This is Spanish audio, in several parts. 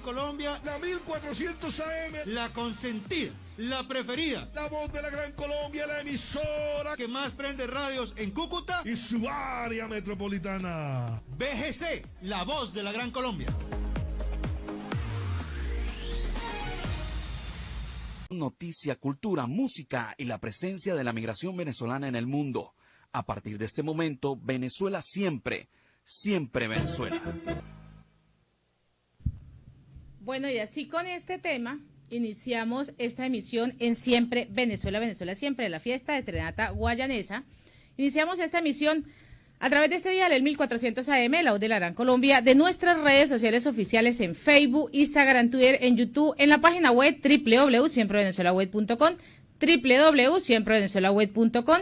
Colombia, la 1400 AM, la consentida, la preferida, la voz de la Gran Colombia, la emisora que más prende radios en Cúcuta y su área metropolitana. BGC, la voz de la Gran Colombia. Noticia, cultura, música y la presencia de la migración venezolana en el mundo. A partir de este momento, Venezuela siempre, siempre Venezuela. Bueno, y así con este tema iniciamos esta emisión en Siempre Venezuela, Venezuela Siempre, la fiesta de Serenata Guayanesa. Iniciamos esta emisión a través de este dial, el 1400 AM, la voz de la Gran Colombia, de nuestras redes sociales oficiales en Facebook, Instagram, Twitter, en YouTube, en la página web www.siemprevenezuelaweb.com, www.siemprevenezuelaweb.com,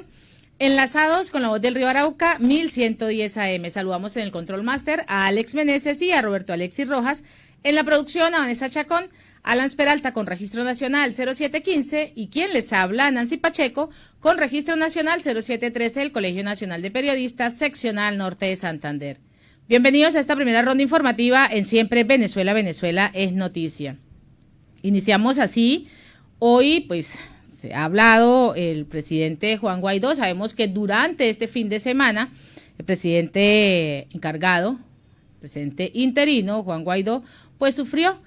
enlazados con la voz del Río Arauca, 1110 AM. Saludamos en el Control Master a Alex Meneses y a Roberto Alexis Rojas, en la producción a Vanessa Chacón, Alan Peralta con registro nacional 0715 y quien les habla, Nancy Pacheco, con registro nacional 0713 del Colegio Nacional de Periodistas, seccional norte de Santander. Bienvenidos a esta primera ronda informativa en Siempre Venezuela, Venezuela es noticia. Iniciamos así, hoy pues se ha hablado el presidente Juan Guaidó, sabemos que durante este fin de semana el presidente encargado, el presidente interino Juan Guaidó, pues sufrió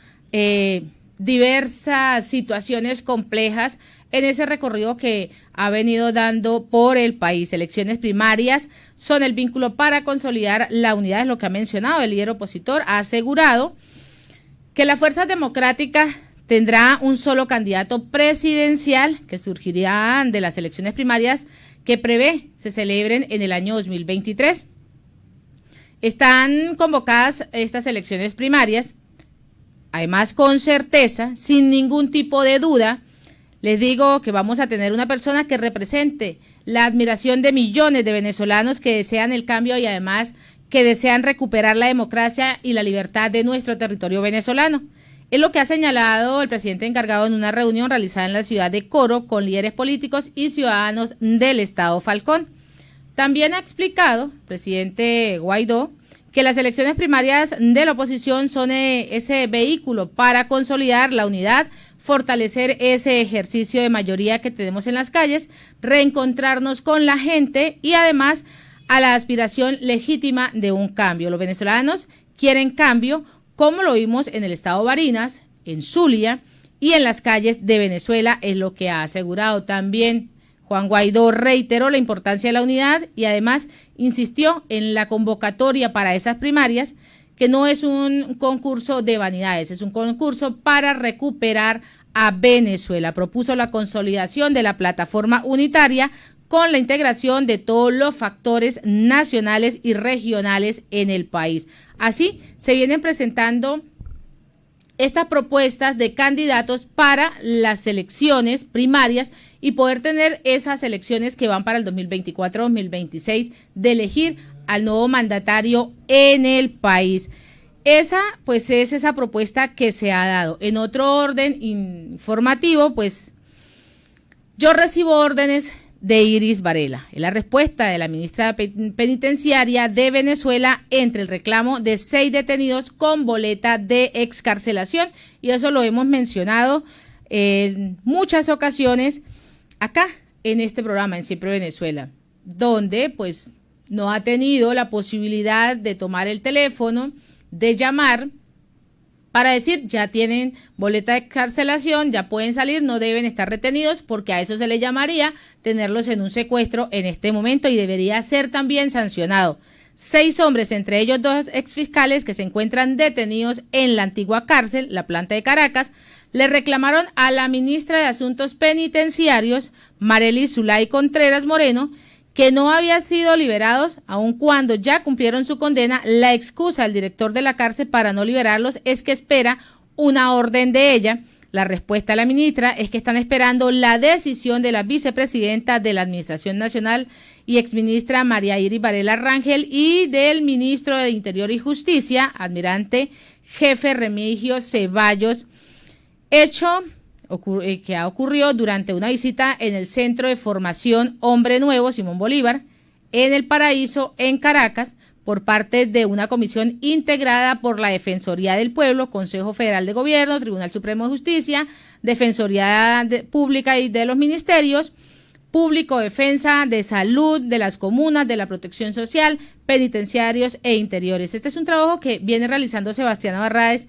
diversas situaciones complejas en ese recorrido que ha venido dando por el país. Elecciones primarias son el vínculo para consolidar la unidad, es lo que ha mencionado el líder opositor. Ha asegurado que las fuerzas democráticas tendrá un solo candidato presidencial que surgirá de las elecciones primarias que prevé se celebren en el año 2023. Están convocadas estas elecciones primarias. Además, con certeza, sin ningún tipo de duda, les digo que vamos a tener una persona que represente la admiración de millones de venezolanos que desean el cambio y además que desean recuperar la democracia y la libertad de nuestro territorio venezolano. Es lo que ha señalado el presidente encargado en una reunión realizada en la ciudad de Coro con líderes políticos y ciudadanos del estado Falcón. También ha explicado el presidente Guaidó que las elecciones primarias de la oposición son ese vehículo para consolidar la unidad, fortalecer ese ejercicio de mayoría que tenemos en las calles, reencontrarnos con la gente y además a la aspiración legítima de un cambio. Los venezolanos quieren cambio, como lo vimos en el estado Barinas, en Zulia y en las calles de Venezuela, es lo que ha asegurado también. Juan Guaidó reiteró la importancia de la unidad y además insistió en la convocatoria para esas primarias, que no es un concurso de vanidades, es un concurso para recuperar a Venezuela. Propuso la consolidación de la plataforma unitaria con la integración de todos los factores nacionales y regionales en el país. Así se vienen presentando estas propuestas de candidatos para las elecciones primarias y poder tener esas elecciones que van para el 2024-2026 de elegir al nuevo mandatario en el país. Esa pues es esa propuesta que se ha dado. En otro orden informativo, pues yo recibo órdenes de Iris Varela. Es la respuesta de la ministra penitenciaria de Venezuela entre el reclamo de 6 detenidos con boleta de excarcelación, y eso lo hemos mencionado en muchas ocasiones acá en este programa en Siempre Venezuela, donde pues no ha tenido la posibilidad de tomar el teléfono, de llamar para decir ya tienen boleta de excarcelación, ya pueden salir, no deben estar retenidos, porque a eso se le llamaría tenerlos en un secuestro en este momento y debería ser también sancionado. 6 hombres, entre ellos 2 exfiscales que se encuentran detenidos en la antigua cárcel, la planta de Caracas, le reclamaron a la ministra de Asuntos Penitenciarios, Marely Zulay Contreras Moreno, que no habían sido liberados, aun cuando ya cumplieron su condena. La excusa del director de la cárcel para no liberarlos es que espera una orden de ella. La respuesta de la ministra es que están esperando la decisión de la vicepresidenta de la Administración Nacional y exministra María Iris Varela Rangel y del ministro de Interior y Justicia, almirante jefe Remigio Ceballos, hecho que ha ocurrido durante una visita en el Centro de Formación Hombre Nuevo Simón Bolívar, en El Paraíso, en Caracas, por parte de una comisión integrada por la Defensoría del Pueblo, Consejo Federal de Gobierno, Tribunal Supremo de Justicia, Defensoría Pública y de los Ministerios, Público, Defensa, de Salud, de las comunas, de la Protección Social, Penitenciarios e Interiores. Este es un trabajo que viene realizando Sebastián Barraez.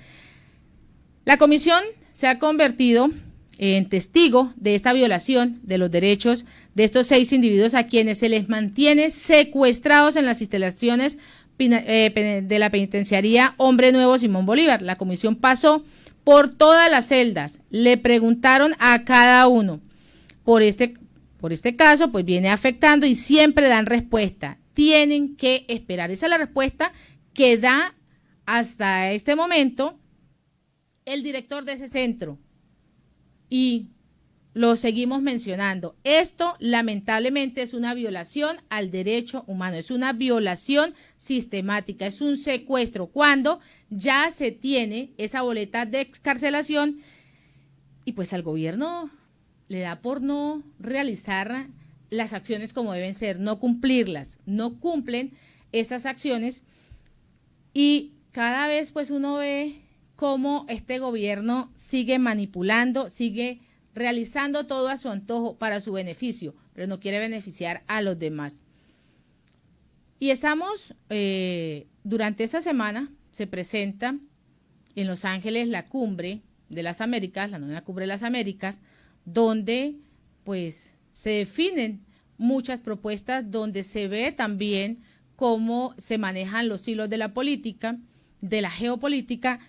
La comisión se ha convertido en testigo de esta violación de los derechos de estos 6 individuos a quienes se les mantiene secuestrados en las instalaciones de la penitenciaría Hombre Nuevo Simón Bolívar. La comisión pasó por todas las celdas, le preguntaron a cada uno por este caso, pues viene afectando y siempre dan respuesta. Tienen que esperar. Esa es la respuesta que da hasta este momento el director de ese centro. Y lo seguimos mencionando. Esto lamentablemente es una violación al derecho humano, es una violación sistemática, es un secuestro cuando ya se tiene esa boleta de excarcelación y pues al gobierno le da por no realizar las acciones como deben ser, no cumplirlas, no cumplen esas acciones y cada vez pues uno ve cómo este gobierno sigue manipulando, sigue realizando todo a su antojo para su beneficio, pero no quiere beneficiar a los demás. Y estamos, durante esa semana, se presenta en Los Ángeles la cumbre de las Américas, la 9ª cumbre de las Américas, donde pues se definen muchas propuestas, donde se ve también cómo se manejan los hilos de la política, de la geopolítica.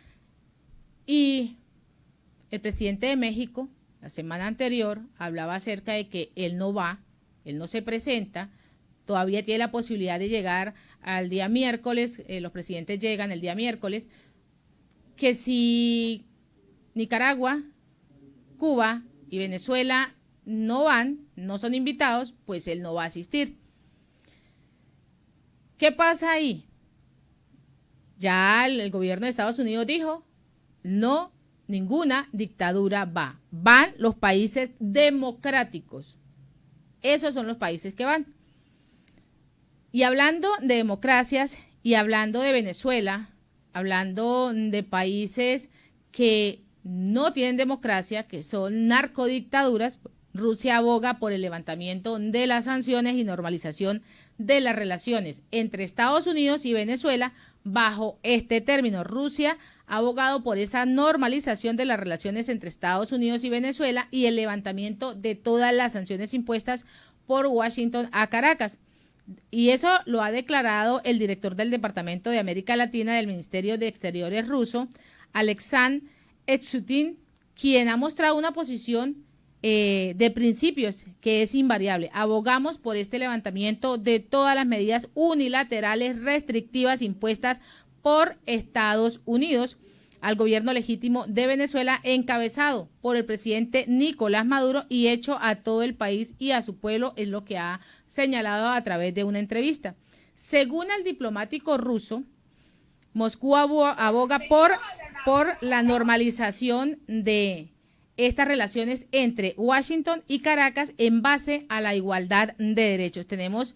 Y el presidente de México, la semana anterior, hablaba acerca de que él no va, él no se presenta, todavía tiene la posibilidad de llegar al día miércoles, los presidentes llegan el día miércoles, que si Nicaragua, Cuba y Venezuela no van, no son invitados, pues él no va a asistir. ¿Qué pasa ahí? Ya el gobierno de Estados Unidos dijo, no, ninguna dictadura va. Van los países democráticos. Esos son los países que van. Y hablando de democracias y hablando de Venezuela, hablando de países que no tienen democracia, que son narcodictaduras, Rusia aboga por el levantamiento de las sanciones y normalización de las relaciones entre Estados Unidos y Venezuela bajo este término. Rusia ha abogado por esa normalización de las relaciones entre Estados Unidos y Venezuela y el levantamiento de todas las sanciones impuestas por Washington a Caracas. Y eso lo ha declarado el director del Departamento de América Latina del Ministerio de Exteriores ruso, Alexandr Etsutin, quien ha mostrado una posición de principios que es invariable. Abogamos por este levantamiento de todas las medidas unilaterales restrictivas impuestas por Estados Unidos al gobierno legítimo de Venezuela encabezado por el presidente Nicolás Maduro y hecho a todo el país y a su pueblo, es lo que ha señalado a través de una entrevista. Según el diplomático ruso, Moscú aboga por la normalización de estas relaciones entre Washington y Caracas en base a la igualdad de derechos. Tenemos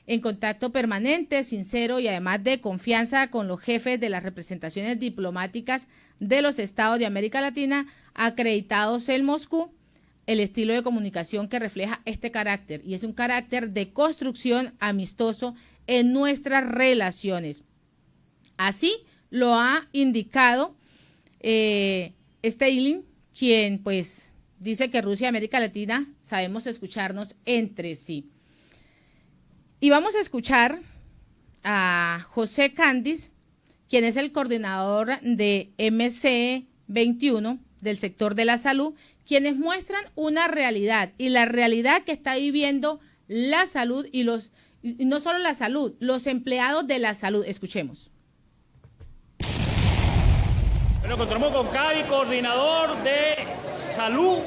en contacto permanente, sincero y además de confianza con los jefes de las representaciones diplomáticas de los estados de América Latina acreditados en Moscú, el estilo de comunicación que refleja este carácter y es un carácter de construcción amistoso en nuestras relaciones. Así lo ha indicado Stalin, quien pues dice que Rusia y América Latina sabemos escucharnos entre sí. Y vamos a escuchar a José Candice, quien es el coordinador de MC21 del sector de la salud, quienes muestran una realidad y la realidad que está viviendo la salud y no solo la salud, los empleados de la salud. Escuchemos. Nos encontramos con Cádiz, coordinador de salud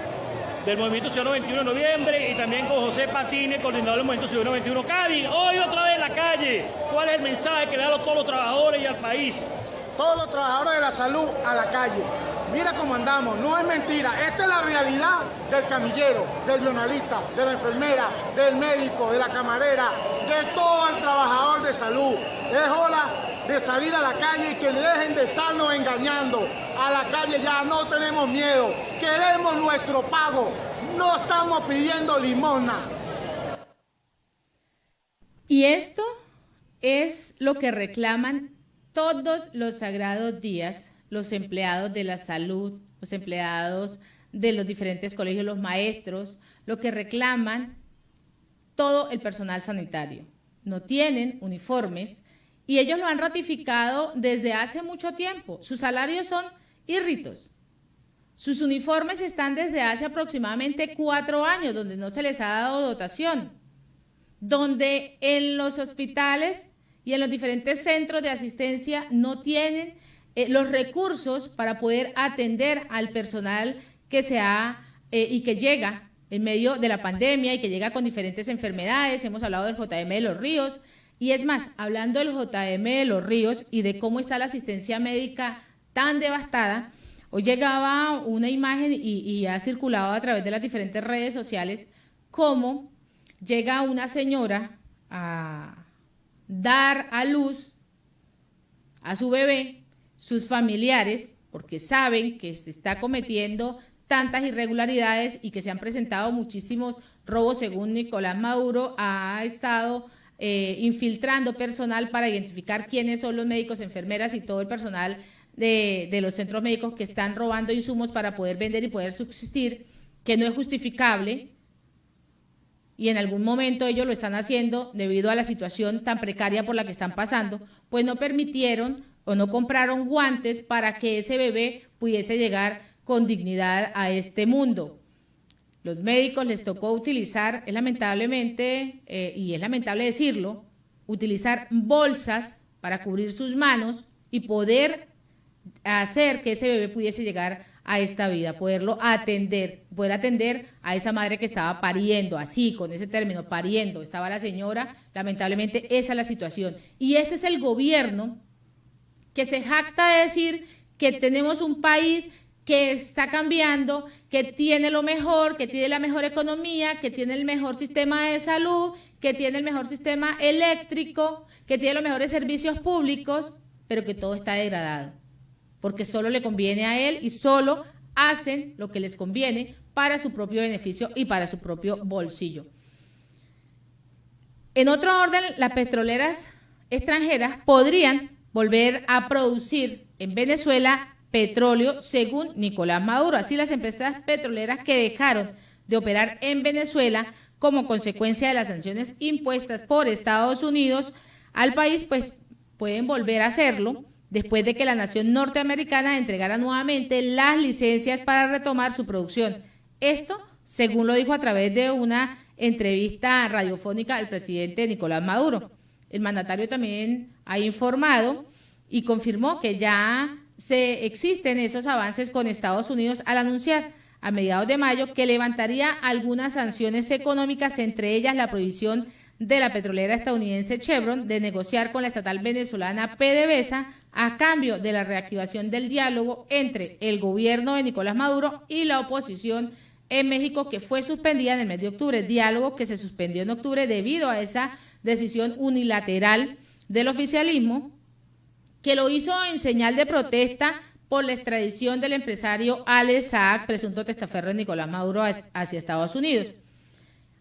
del Movimiento Ciudadano 21 de noviembre, y también con José Patines, coordinador del Movimiento Ciudadano 21. Cádiz, hoy otra vez en la calle. ¿Cuál es el mensaje que le dan a todos los trabajadores y al país? Todos los trabajadores de la salud a la calle. Mira cómo andamos, no es mentira. Esta es la realidad del camillero, del bionalista, de la enfermera, del médico, de la camarera, de todo el trabajador de salud. Es hora de salir a la calle y que dejen de estarnos engañando. A la calle ya no tenemos miedo, queremos nuestro pago, no estamos pidiendo limosna. Y esto es lo que reclaman todos los sagrados días los empleados de la salud, los empleados de los diferentes colegios, los maestros, lo que reclaman todo el personal sanitario. No tienen uniformes y ellos lo han ratificado desde hace mucho tiempo. Sus salarios son írritos. Sus uniformes están desde hace aproximadamente 4 años, donde no se les ha dado dotación, donde en los hospitales y en los diferentes centros de asistencia no tienen los recursos para poder atender al personal que y que llega en medio de la pandemia y que llega con diferentes enfermedades. Hemos hablado del JM de Los Ríos y es más, hablando del JM de Los Ríos y de cómo está la asistencia médica tan devastada, hoy llegaba una imagen y ha circulado a través de las diferentes redes sociales cómo llega una señora a dar a luz a su bebé, sus familiares, porque saben que se está cometiendo tantas irregularidades y que se han presentado muchísimos robos, según Nicolás Maduro, ha estado infiltrando personal para identificar quiénes son los médicos, enfermeras y todo el personal de los centros médicos que están robando insumos para poder vender y poder subsistir, que no es justificable, y en algún momento ellos lo están haciendo debido a la situación tan precaria por la que están pasando, pues no permitieron o no compraron guantes para que ese bebé pudiese llegar con dignidad a este mundo. Los médicos les tocó utilizar, es lamentablemente, y es lamentable decirlo, utilizar bolsas para cubrir sus manos y poder hacer que ese bebé pudiese llegar a esta vida, poder atender a esa madre que estaba pariendo, así, con ese término, pariendo, estaba la señora, lamentablemente esa es la situación. Y este es el gobierno que se jacta de decir que tenemos un país que está cambiando, que tiene lo mejor, que tiene la mejor economía, que tiene el mejor sistema de salud, que tiene el mejor sistema eléctrico, que tiene los mejores servicios públicos, pero que todo está degradado, porque solo le conviene a él y solo hacen lo que les conviene para su propio beneficio y para su propio bolsillo. En otro orden, las petroleras extranjeras podrían volver a producir en Venezuela petróleo, según Nicolás Maduro. Así, las empresas petroleras que dejaron de operar en Venezuela como consecuencia de las sanciones impuestas por Estados Unidos al país, pues pueden volver a hacerlo después de que la nación norteamericana entregara nuevamente las licencias para retomar su producción. Esto, según lo dijo a través de una entrevista radiofónica al presidente Nicolás Maduro. El mandatario también ha informado y confirmó que ya existen esos avances con Estados Unidos al anunciar a mediados de mayo que levantaría algunas sanciones económicas, entre ellas la prohibición de la petrolera estadounidense Chevron de negociar con la estatal venezolana PDVSA a cambio de la reactivación del diálogo entre el gobierno de Nicolás Maduro y la oposición en México, que fue suspendida en el mes de octubre, diálogo que se suspendió en octubre debido a esa decisión unilateral del oficialismo, que lo hizo en señal de protesta por la extradición del empresario Alex Saab, presunto testaferro de Nicolás Maduro, hacia Estados Unidos.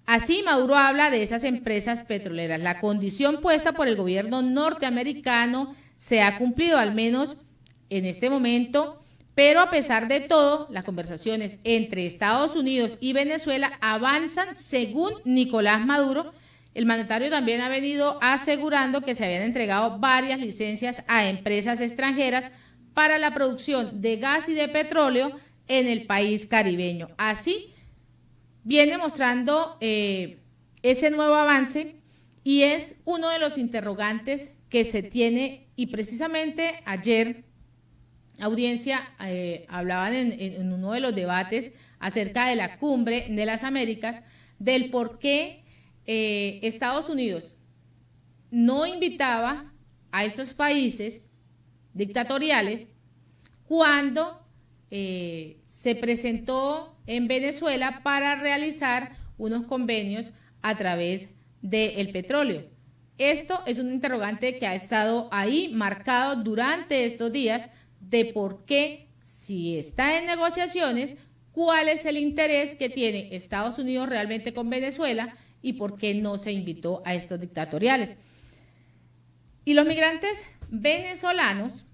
Así, Maduro habla de esas empresas petroleras. La condición puesta por el gobierno norteamericano se ha cumplido, al menos en este momento, pero a pesar de todo, las conversaciones entre Estados Unidos y Venezuela avanzan según Nicolás Maduro. El mandatario también ha venido asegurando que se habían entregado varias licencias a empresas extranjeras para la producción de gas y de petróleo en el país caribeño. Así, viene mostrando ese nuevo avance y es uno de los interrogantes que se tiene, y precisamente ayer, audiencia, hablaban en uno de los debates acerca de la cumbre de las Américas, del por qué Estados Unidos no invitaba a estos países dictatoriales cuando se presentó en Venezuela para realizar unos convenios a través del petróleo. Esto es un interrogante que ha estado ahí marcado durante estos días de por qué, si está en negociaciones, cuál es el interés que tiene Estados Unidos realmente con Venezuela y por qué no se invitó a estos dictatoriales. Y los migrantes venezolanos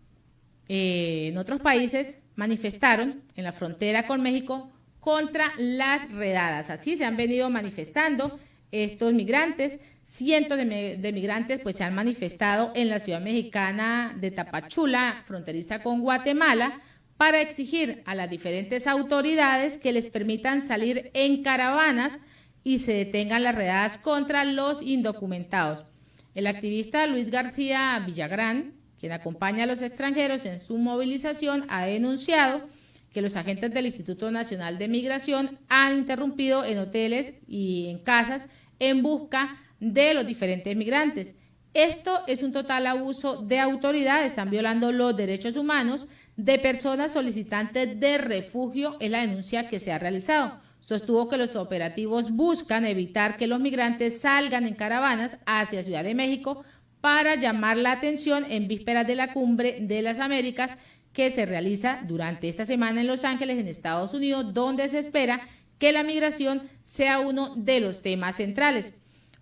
en otros países manifestaron en la frontera con México contra las redadas. Así se han venido manifestando estos migrantes. Cientos de migrantes pues se han manifestado en la ciudad mexicana de Tapachula, fronteriza con Guatemala, para exigir a las diferentes autoridades que les permitan salir en caravanas y se detengan las redadas contra los indocumentados. El activista Luis García Villagrán, quien acompaña a los extranjeros en su movilización, ha denunciado que los agentes del Instituto Nacional de Migración han interrumpido en hoteles y en casas en busca de los diferentes migrantes. Esto es un total abuso de autoridad, están violando los derechos humanos de personas solicitantes de refugio, es la denuncia que se ha realizado. Sostuvo que los operativos buscan evitar que los migrantes salgan en caravanas hacia Ciudad de México para llamar la atención en vísperas de la Cumbre de las Américas que se realiza durante esta semana en Los Ángeles, en Estados Unidos, donde se espera que la migración sea uno de los temas centrales.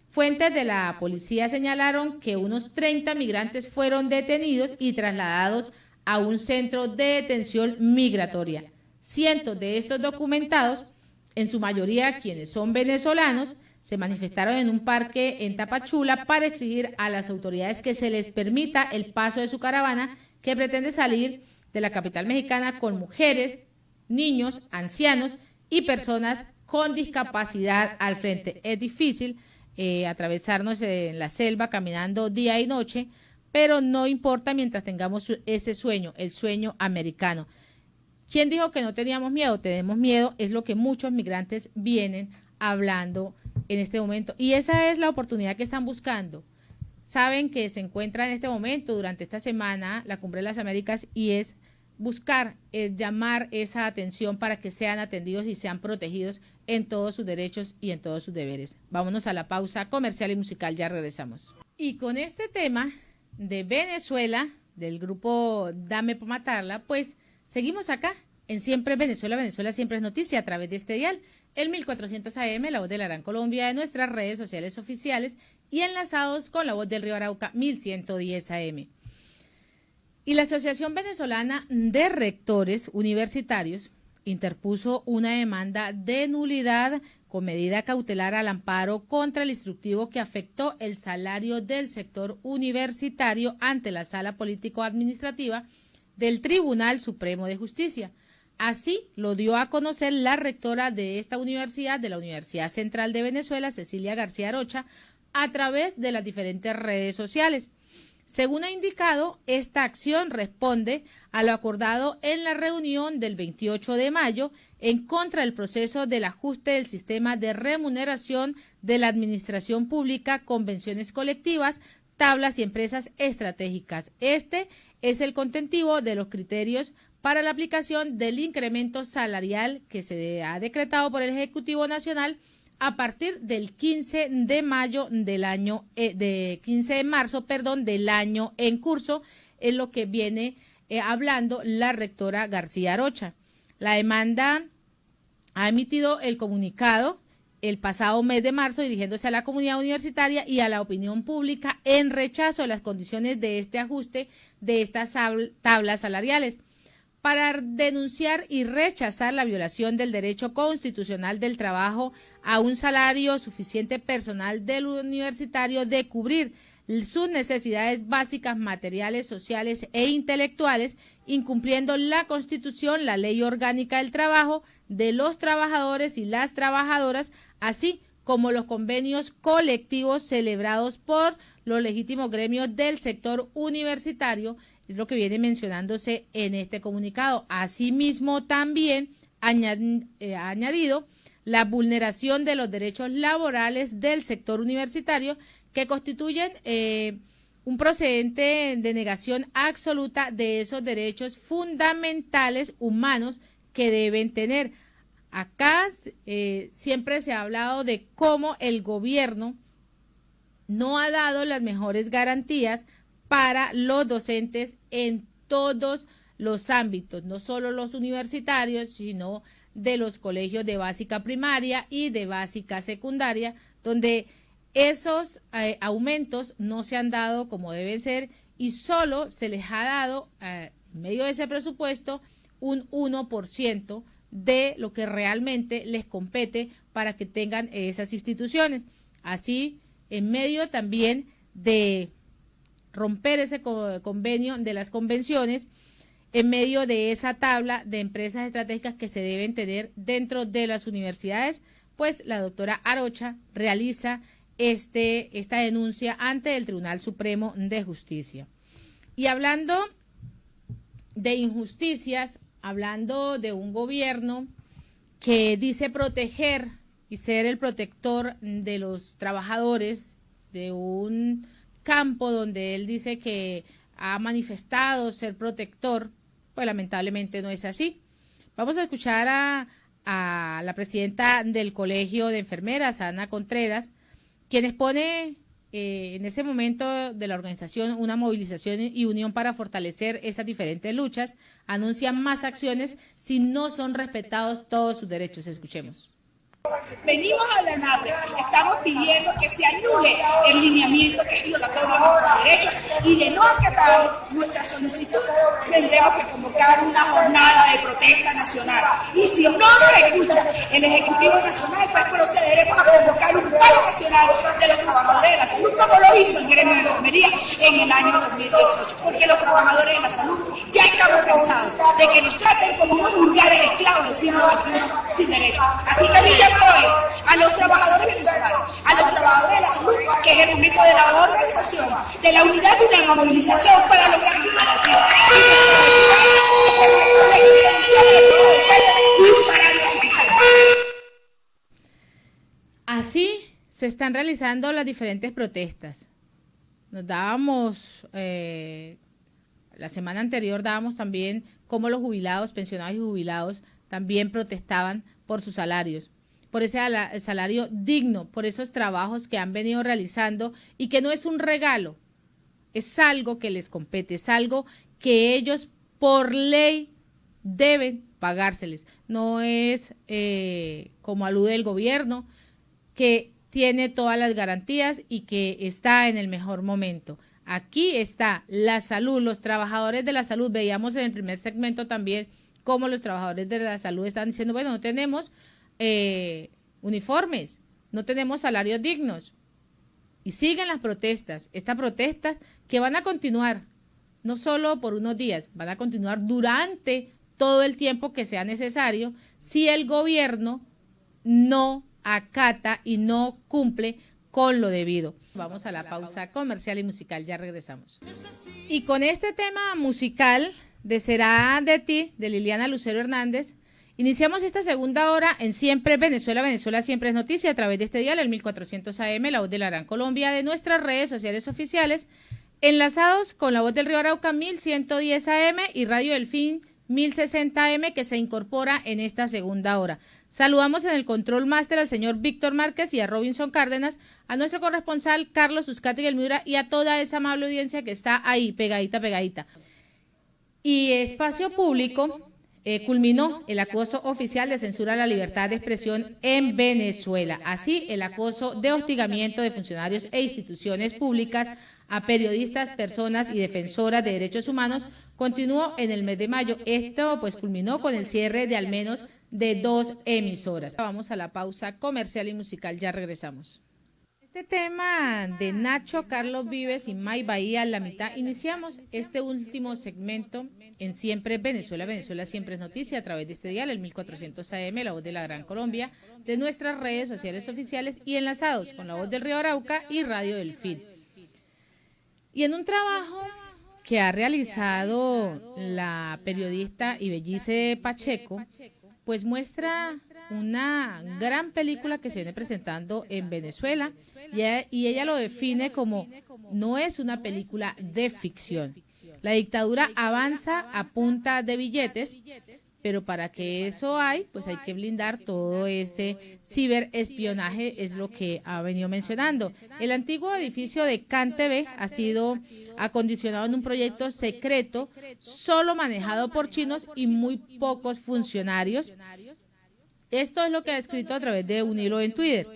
Fuentes de la policía señalaron que unos 30 migrantes fueron detenidos y trasladados a un centro de detención migratoria. Cientos de estos documentados, en su mayoría quienes son venezolanos, se manifestaron en un parque en Tapachula para exigir a las autoridades que se les permita el paso de su caravana que pretende salir de la capital mexicana con mujeres, niños, ancianos y personas con discapacidad al frente. Es difícil atravesarnos en la selva caminando día y noche, pero no importa mientras tengamos ese sueño, el sueño americano. ¿Quién dijo que no teníamos miedo? Tenemos miedo, es lo que muchos migrantes vienen hablando en este momento. Y esa es la oportunidad que están buscando. Saben que se encuentra en este momento, durante esta semana, la Cumbre de las Américas, y es buscar, llamar esa atención para que sean atendidos y sean protegidos en todos sus derechos y en todos sus deberes. Vámonos a la pausa comercial y musical, ya regresamos. Y con este tema de Venezuela, del grupo Dame pa' Matarla, pues seguimos acá en Siempre Venezuela, Venezuela Siempre es Noticia, a través de este dial, el 1400 AM, la voz de la Gran Colombia, de nuestras redes sociales oficiales y enlazados con la voz del Río Arauca, 1110 AM. Y la Asociación Venezolana de Rectores Universitarios interpuso una demanda de nulidad con medida cautelar al amparo contra el instructivo que afectó el salario del sector universitario ante la Sala Político-Administrativa del Tribunal Supremo de Justicia. Así lo dio a conocer la rectora de esta universidad, de la Universidad Central de Venezuela, Cecilia García Arocha, a través de las diferentes redes sociales. Según ha indicado, esta acción responde a lo acordado en la reunión del 28 de mayo en contra del proceso del ajuste del sistema de remuneración de la administración pública, convenciones colectivas, tablas y empresas estratégicas. Este es el contenido de los criterios para la aplicación del incremento salarial que se ha decretado por el Ejecutivo Nacional a partir del 15 de mayo del año, 15 de marzo, del año en curso, es lo que viene hablando la rectora García Arocha. La demanda ha emitido el comunicado el pasado mes de marzo dirigiéndose a la comunidad universitaria y a la opinión pública en rechazo de las condiciones de este ajuste de estas tablas salariales, para denunciar y rechazar la violación del derecho constitucional del trabajo a un salario suficiente personal del universitario de cubrir sus necesidades básicas, materiales, sociales e intelectuales, incumpliendo la Constitución, la Ley Orgánica del Trabajo de los trabajadores y las trabajadoras, así como los convenios colectivos celebrados por los legítimos gremios del sector universitario, es lo que viene mencionándose en este comunicado. Asimismo, también ha añadido la vulneración de los derechos laborales del sector universitario que constituyen un procedente de negación absoluta de esos derechos fundamentales humanos que deben tener. Acá siempre se ha hablado de cómo el gobierno no ha dado las mejores garantías para los docentes en todos los ámbitos, no solo los universitarios, sino de los colegios de básica primaria y de básica secundaria, donde esos aumentos no se han dado como deben ser y solo se les ha dado, en medio de ese presupuesto, un 1% de lo que realmente les compete para que tengan esas instituciones. Así, en medio también de romper ese convenio de las convenciones, en medio de esa tabla de empresas estratégicas que se deben tener dentro de las universidades, pues la doctora Arocha realiza esta denuncia ante el Tribunal Supremo de Justicia. Y hablando de injusticias, hablando de un gobierno que dice proteger y ser el protector de los trabajadores, de un campo donde él dice que ha manifestado ser protector, pues lamentablemente no es así. Vamos a escuchar a la presidenta del Colegio de Enfermeras, Ana Contreras, quien expone en ese momento de la organización una movilización y unión para fortalecer esas diferentes luchas. Anuncian más acciones si no son respetados todos sus derechos. Escuchemos. Venimos a la NAPRE, estamos pidiendo que se anule el lineamiento que es violatorio a nuestros derechos y de no acatar nuestra solicitud tendremos que convocar una jornada de protesta nacional. Y si no nos escucha el Ejecutivo Nacional, pues procederemos a convocar un paro nacional de los trabajadores de la salud, como lo hizo el gremio de enfermería en el año 2018, porque los trabajadores de la salud ya estamos cansados de que nos traten como unos vulgares esclavos del siglo XXI sin derechos. Así que mi llamado es a los trabajadores venezolanos, a los trabajadores de la salud, que es el momento de la organización, de la unidad y de la movilización para lograr un objetivo. Así se están realizando las diferentes protestas. Nos dábamos, la semana anterior dábamos también cómo los jubilados, pensionados y jubilados también protestaban por sus salarios, por ese salario digno, por esos trabajos que han venido realizando y que no es un regalo, es algo que les compete, es algo que ellos por ley deben pagárseles. No es como alude el gobierno, que tiene todas las garantías y que está en el mejor momento. Aquí está la salud, los trabajadores de la salud. Veíamos en el primer segmento también cómo los trabajadores de la salud están diciendo, bueno, no tenemos uniformes, no tenemos salarios dignos. Y siguen las protestas, estas protestas que van a continuar, no solo por unos días, van a continuar durante todo el tiempo que sea necesario si el gobierno no acata y no cumple con lo debido. Vamos a la pausa comercial y musical, ya regresamos. Y con este tema musical de Será de ti, de Liliana Lucero Hernández, iniciamos esta segunda hora en Siempre Venezuela. Venezuela siempre es noticia a través de este dial, el 1400 AM, La Voz de la Gran Colombia, de nuestras redes sociales oficiales, enlazados con La Voz del Río Arauca 1110 AM y Radio Delfín 1060 AM, que se incorpora en esta segunda hora. Saludamos en el control máster al señor Víctor Márquez y a Robinson Cárdenas, a nuestro corresponsal Carlos Uzcategui Miura y a toda esa amable audiencia que está ahí, pegadita. Y Espacio Público culminó el acoso oficial de censura a la libertad de expresión en Venezuela. Así, el acoso de hostigamiento de funcionarios e instituciones públicas a periodistas, personas y defensoras de derechos humanos continuó en el mes de mayo. Esto pues culminó con el cierre de al menos de 2 emisoras. Vamos a la pausa comercial y musical, ya regresamos. Este tema de Nacho, Carlos Vives y May Bahía, la mitad, iniciamos este último segmento en Siempre Venezuela. Venezuela siempre es noticia a través de este dial, el 1400 AM, La Voz de la Gran Colombia, de nuestras redes sociales oficiales y enlazados con La Voz del Río Arauca y Radio Delfín. Y en un trabajo que ha realizado la periodista Ibellice Pacheco, pues muestra una gran película que se viene presentando en Venezuela y ella lo define como no es una película de ficción. La dictadura avanza a punta de billetes, pero para que eso pues hay que blindar todo ese ciberespionaje, es lo que ha venido mencionando. El antiguo edificio de CanTV ha sido acondicionado en un proyecto secreto, solo manejado por chinos y muy pocos funcionarios. Esto es lo que ha escrito a través de un hilo en Twitter.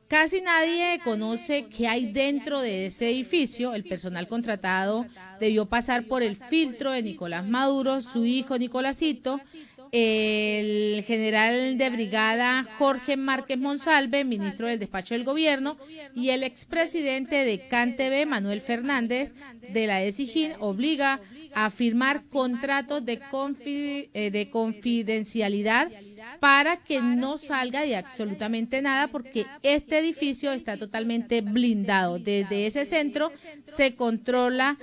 Casi nadie conoce qué hay dentro de ese edificio. El personal contratado debió pasar por el filtro de Nicolás Maduro, su hijo Nicolásito, el general de brigada Jorge Márquez Monsalve, ministro del despacho del gobierno, y el expresidente de CanTV, Manuel Fernández, de la ESIGIN, obliga a firmar contratos de confidencialidad para que no salga de absolutamente nada, porque este edificio está totalmente blindado. Desde ese centro se controla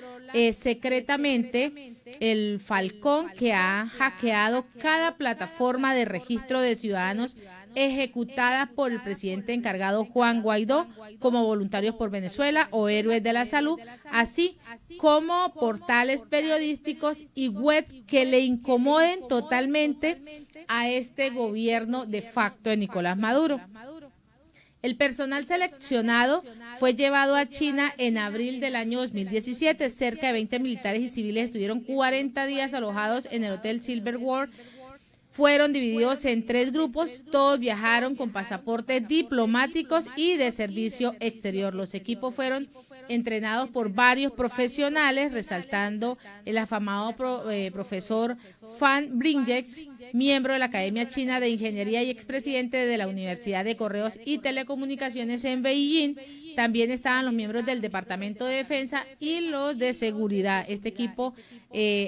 secretamente el Falcón, que ha hackeado cada plataforma de registro de ciudadanos ejecutada por el presidente encargado Juan Guaidó, como Voluntarios por Venezuela o Héroes de la Salud, así como portales periodísticos y web que le incomoden totalmente a este gobierno de facto de Nicolás Maduro. El personal seleccionado fue llevado a China en abril del año 2017. Cerca de 20 militares y civiles estuvieron 40 días alojados en el Hotel Silver World. Fueron divididos en 3 grupos, todos viajaron con pasaportes diplomáticos y de servicio exterior. Los equipos fueron entrenados por varios profesionales, resaltando el afamado profesor Fan Bringeks, miembro de la Academia China de Ingeniería y expresidente de la Universidad de Correos y Telecomunicaciones en Beijing. También estaban los miembros del Departamento de Defensa y los de Seguridad. Este equipo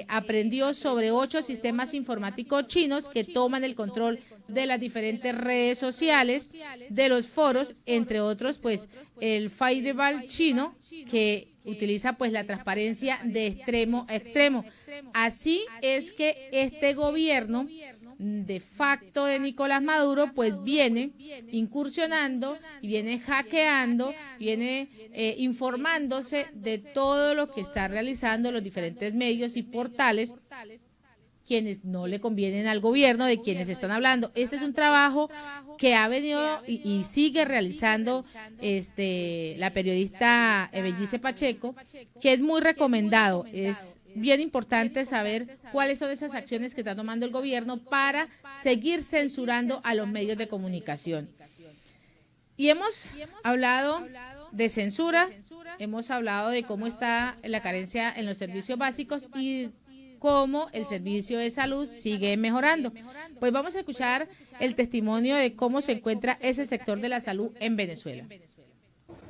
aprendió sobre 8 sistemas informáticos chinos que toman el control de las diferentes redes sociales, de los foros, entre otros, pues el Firewall chino, que utiliza pues la transparencia de extremo a extremo. Así es que este gobierno de facto de Nicolás Maduro pues viene incursionando, viene hackeando, viene informándose de todo lo que está realizando los diferentes medios y portales, quienes no le convienen al gobierno, de quienes están hablando. Este es un trabajo que ha venido y sigue realizando la periodista Ebellice Pacheco, que es muy recomendado. Es bien importante saber cuáles son esas acciones que está tomando el gobierno para seguir censurando a los medios de comunicación. Y hemos hablado de censura, hemos hablado de cómo está la carencia en los servicios básicos y cómo el servicio de salud sigue mejorando. Pues vamos a escuchar el testimonio de cómo se encuentra ese sector de la salud en Venezuela.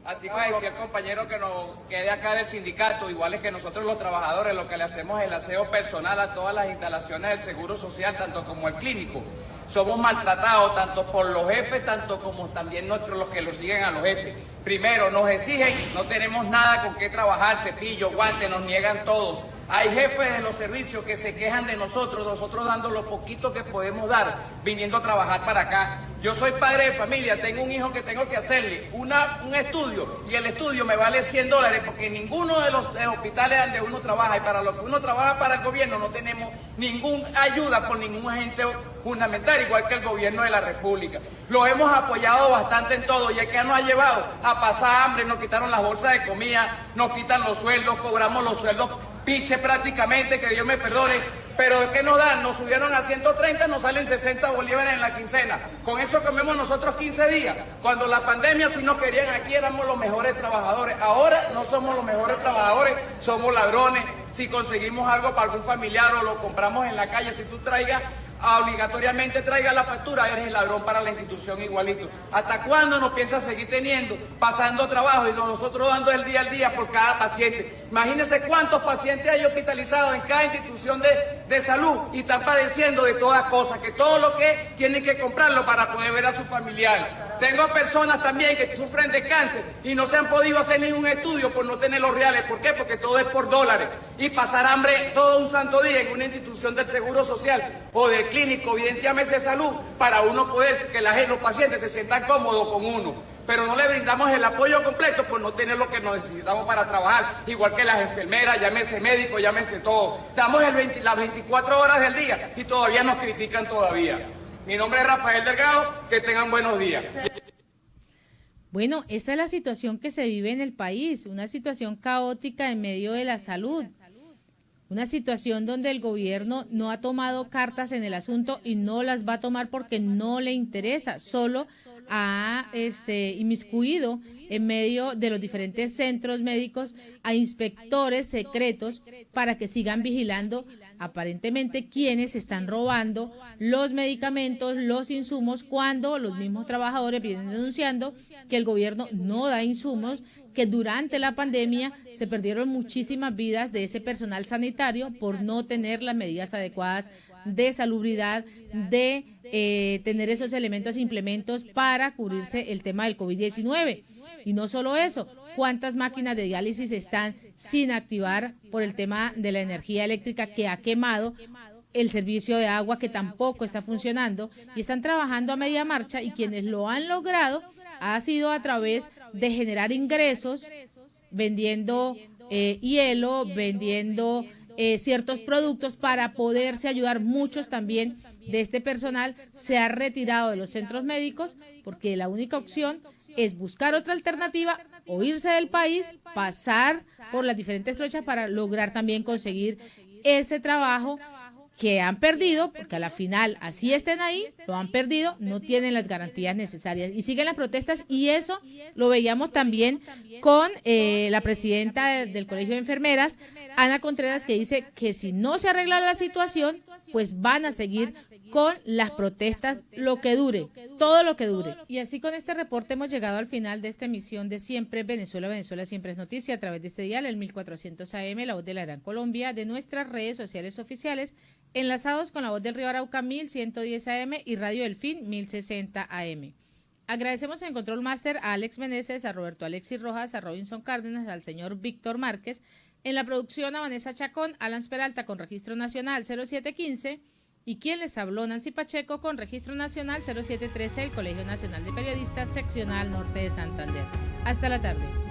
Así como decía el compañero que nos quede acá del sindicato, igual es que nosotros los trabajadores lo que le hacemos es el aseo personal a todas las instalaciones del Seguro Social, tanto como el clínico. Somos maltratados tanto por los jefes, tanto como también nosotros los que los siguen a los jefes. Primero, nos exigen, no tenemos nada con qué trabajar, cepillo, guante, nos niegan todos. Hay jefes de los servicios que se quejan de nosotros dando lo poquito que podemos dar, viniendo a trabajar para acá. Yo soy padre de familia, tengo un hijo que tengo que hacerle un estudio, y el estudio me vale $100, porque ninguno de los hospitales donde uno trabaja, y para lo que uno trabaja para el gobierno, no tenemos ninguna ayuda por ningún agente fundamental, igual que el gobierno de la República. Lo hemos apoyado bastante en todo, y es que nos ha llevado a pasar hambre, nos quitaron las bolsas de comida, nos quitan los sueldos, cobramos los sueldos piche prácticamente, que Dios me perdone, pero ¿qué nos dan? Nos subieron a 130, nos salen 60 bolívares en la quincena. Con eso comemos nosotros 15 días. Cuando la pandemia, si nos querían aquí, éramos los mejores trabajadores. Ahora no somos los mejores trabajadores, somos ladrones. Si conseguimos algo para algún familiar o lo compramos en la calle, si tú traigas, obligatoriamente traiga la factura, eres el ladrón para la institución igualito. ¿Hasta cuándo nos piensa seguir teniendo, pasando trabajo y nosotros dando el día al día por cada paciente? Imagínense cuántos pacientes hay hospitalizados en cada institución de salud y están padeciendo de todas cosas, que todo lo que tienen que comprarlo para poder ver a sus familiares. Tengo personas también que sufren de cáncer y no se han podido hacer ningún estudio por no tener los reales. ¿Por qué? Porque todo es por dólares. Y pasar hambre todo un santo día en una institución del Seguro Social o del clínico, bien llámese salud, para uno poder que los pacientes se sientan cómodos con uno. pero no le brindamos el apoyo completo por no tener lo que necesitamos para trabajar, igual que las enfermeras, llámese médico, llámese todo. Estamos las 24 horas del día y todavía nos critican todavía. Mi nombre es Rafael Delgado, que tengan buenos días. Bueno, esta es la situación que se vive en el país, una situación caótica en medio de la salud, una situación donde el gobierno no ha tomado cartas en el asunto y no las va a tomar porque no le interesa, solo ha inmiscuido en medio de los diferentes centros médicos a inspectores secretos para que sigan vigilando aparentemente quienes están robando los medicamentos, los insumos, cuando los mismos trabajadores vienen denunciando que el gobierno no da insumos, que durante la pandemia se perdieron muchísimas vidas de ese personal sanitario por no tener las medidas adecuadas de salubridad, de tener esos elementos e implementos para cubrirse el tema del COVID-19. Y no solo eso, ¿cuántas máquinas de diálisis están sin activar por el tema de la energía eléctrica que ha quemado el servicio de agua, que tampoco está funcionando, y están trabajando a media marcha, y quienes lo han logrado ha sido a través de generar ingresos vendiendo hielo, vendiendo ciertos productos para poderse ayudar? Muchos también de este personal se ha retirado de los centros médicos porque la única opción es buscar otra alternativa o irse del país, pasar por las diferentes trochas para lograr también conseguir ese trabajo que han perdido, porque a la final, así estén ahí, lo han perdido, no tienen las garantías necesarias. Y siguen las protestas, y eso lo veíamos también con la presidenta del Colegio de Enfermeras, Ana Contreras, que dice que si no se arregla la situación, pues van a seguir con las protestas lo que dure, todo lo que dure. Y así con este reporte hemos llegado al final de esta emisión de Siempre Venezuela, Venezuela Siempre es Noticia, a través de este dial, el 1400 AM, La Voz de la Gran Colombia, de nuestras redes sociales oficiales, enlazados con La Voz del Río Arauca 1110 AM y Radio Delfín 1060 AM. Agradecemos en Control Master a Alex Meneses, a Roberto Alexis Rojas, a Robinson Cárdenas, al señor Víctor Márquez. En la producción a Vanessa Chacón, Alan Peralta con Registro Nacional 0715 y quien les habló, Nancy Pacheco, con Registro Nacional 0713, el Colegio Nacional de Periodistas, Seccional Norte de Santander. Hasta la tarde.